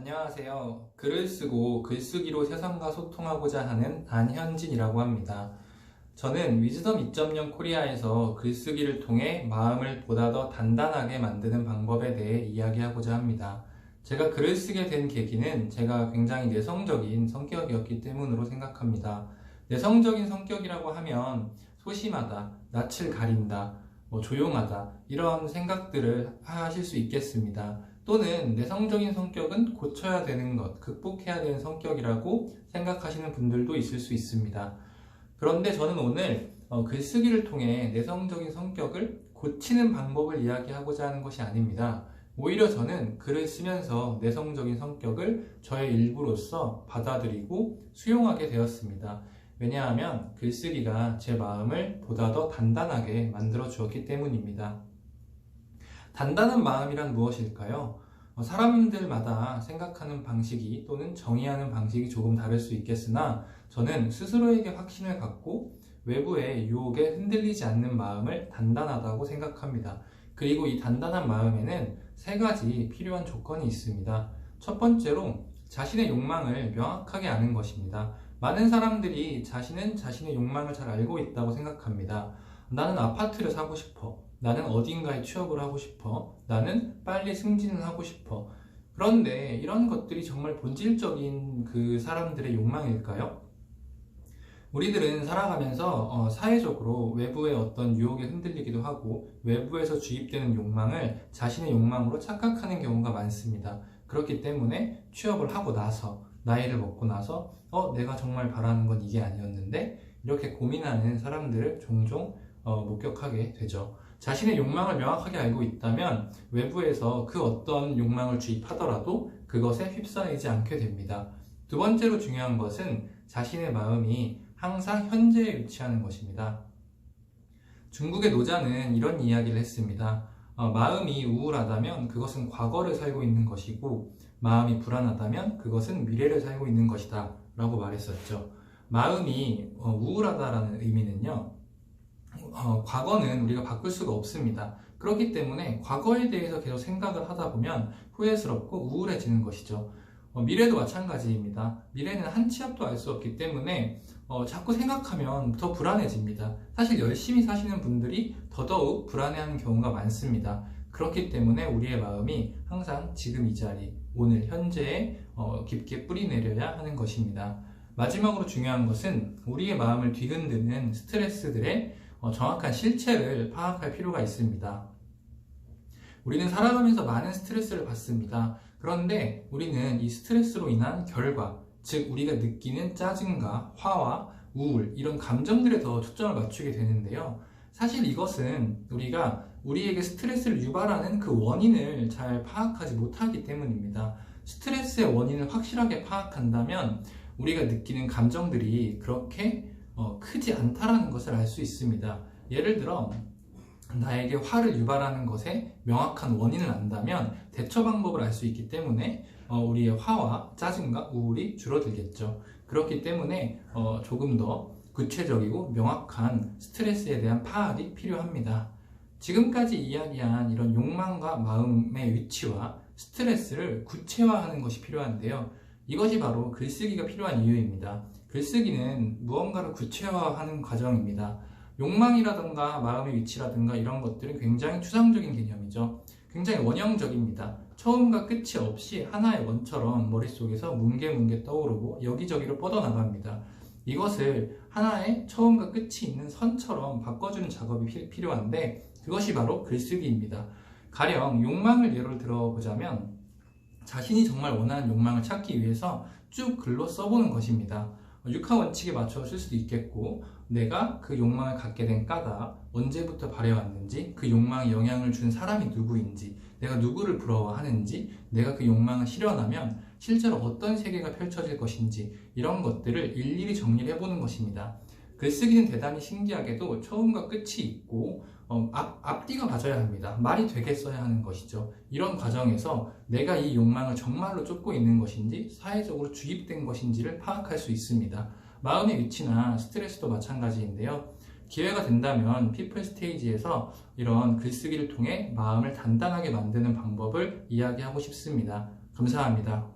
안녕하세요. 글을 쓰고 글쓰기로 세상과 소통하고자 하는 안현진이라고 합니다. 저는 위즈덤 2.0 코리아에서 글쓰기를 통해 마음을 보다 더 단단하게 만드는 방법에 대해 이야기하고자 합니다. 제가 글을 쓰게 된 계기는 제가 굉장히 내성적인 성격이었기 때문으로 생각합니다. 내성적인 성격이라고 하면 소심하다, 낯을 가린다, 조용하다 이런 생각들을 하실 수 있겠습니다. 또는 내성적인 성격은 고쳐야 되는 것, 극복해야 되는 성격이라고 생각하시는 분들도 있을 수 있습니다. 그런데 저는 오늘 글쓰기를 통해 내성적인 성격을 고치는 방법을 이야기하고자 하는 것이 아닙니다. 오히려 저는 글을 쓰면서 내성적인 성격을 저의 일부로서 받아들이고 수용하게 되었습니다. 왜냐하면 글쓰기가 제 마음을 보다 더 단단하게 만들어 주었기 때문입니다. 단단한 마음이란 무엇일까요? 사람들마다 생각하는 방식이 또는 정의하는 방식이 조금 다를 수 있겠으나 저는 스스로에게 확신을 갖고 외부의 유혹에 흔들리지 않는 마음을 단단하다고 생각합니다. 그리고 이 단단한 마음에는 세 가지 필요한 조건이 있습니다. 첫 번째로 자신의 욕망을 명확하게 아는 것입니다. 많은 사람들이 자신은 자신의 욕망을 잘 알고 있다고 생각합니다. 나는 아파트를 사고 싶어. 나는 어딘가에 취업을 하고 싶어. 나는 빨리 승진을 하고 싶어. 그런데 이런 것들이 정말 본질적인 그 사람들의 욕망일까요? 우리들은 살아가면서 사회적으로 외부의 어떤 유혹에 흔들리기도 하고 외부에서 주입되는 욕망을 자신의 욕망으로 착각하는 경우가 많습니다. 그렇기 때문에 취업을 하고 나서 나이를 먹고 나서 내가 정말 바라는 건 이게 아니었는데 이렇게 고민하는 사람들을 종종 목격하게 되죠. 자신의 욕망을 명확하게 알고 있다면 외부에서 그 어떤 욕망을 주입하더라도 그것에 휩싸이지 않게 됩니다. 두 번째로 중요한 것은 자신의 마음이 항상 현재에 위치하는 것입니다. 중국의 노자는 이런 이야기를 했습니다. 마음이 우울하다면 그것은 과거를 살고 있는 것이고 마음이 불안하다면 그것은 미래를 살고 있는 것이다 라고 말했었죠. 마음이 우울하다라는 의미는요, 과거는 우리가 바꿀 수가 없습니다. 그렇기 때문에 과거에 대해서 계속 생각을 하다 보면 후회스럽고 우울해지는 것이죠. 미래도 마찬가지입니다. 미래는 한 치 앞도 알 수 없기 때문에 자꾸 생각하면 더 불안해집니다. 사실 열심히 사시는 분들이 더더욱 불안해하는 경우가 많습니다. 그렇기 때문에 우리의 마음이 항상 지금 이 자리, 오늘 현재에 깊게 뿌리내려야 하는 것입니다. 마지막으로 중요한 것은 우리의 마음을 뒤흔드는 스트레스들의 정확한 실체를 파악할 필요가 있습니다. 우리는 살아가면서 많은 스트레스를 받습니다. 그런데 우리는 이 스트레스로 인한 결과, 즉 우리가 느끼는 짜증과 화와 우울, 이런 감정들에 더 초점을 맞추게 되는데요. 사실 이것은 우리가 우리에게 스트레스를 유발하는 그 원인을 잘 파악하지 못하기 때문입니다. 스트레스의 원인을 확실하게 파악한다면 우리가 느끼는 감정들이 그렇게 크지 않다라는 것을 알 수 있습니다. 예를 들어 나에게 화를 유발하는 것에 명확한 원인을 안다면 대처 방법을 알 수 있기 때문에 우리의 화와 짜증과 우울이 줄어들겠죠. 그렇기 때문에 조금 더 구체적이고 명확한 스트레스에 대한 파악이 필요합니다. 지금까지 이야기한 이런 욕망과 마음의 위치와 스트레스를 구체화하는 것이 필요한데요. 이것이 바로 글쓰기가 필요한 이유입니다. 글쓰기는 무언가를 구체화하는 과정입니다. 욕망이라든가 마음의 위치라든가 이런 것들은 굉장히 추상적인 개념이죠. 굉장히 원형적입니다. 처음과 끝이 없이 하나의 원처럼 머릿속에서 뭉게뭉게 떠오르고 여기저기로 뻗어나갑니다. 이것을 하나의 처음과 끝이 있는 선처럼 바꿔주는 작업이 필요한데 그것이 바로 글쓰기입니다. 가령 욕망을 예로 들어보자면 자신이 정말 원하는 욕망을 찾기 위해서 쭉 글로 써보는 것입니다. 육하 원칙에 맞춰 쓸 수도 있겠고 내가 그 욕망을 갖게 된 까닭, 언제부터 발해왔는지, 그 욕망에 영향을 준 사람이 누구인지, 내가 누구를 부러워하는지, 내가 그 욕망을 실현하면 실제로 어떤 세계가 펼쳐질 것인지 이런 것들을 일일이 정리를 해보는 것입니다. 글쓰기는 대단히 신기하게도 처음과 끝이 있고 앞뒤가 맞아야 합니다. 말이 되게 써야 하는 것이죠. 이런 과정에서 내가 이 욕망을 정말로 쫓고 있는 것인지 사회적으로 주입된 것인지를 파악할 수 있습니다. 마음의 위치나 스트레스도 마찬가지인데요. 기회가 된다면 피플 스테이지에서 이런 글쓰기를 통해 마음을 단단하게 만드는 방법을 이야기하고 싶습니다. 감사합니다.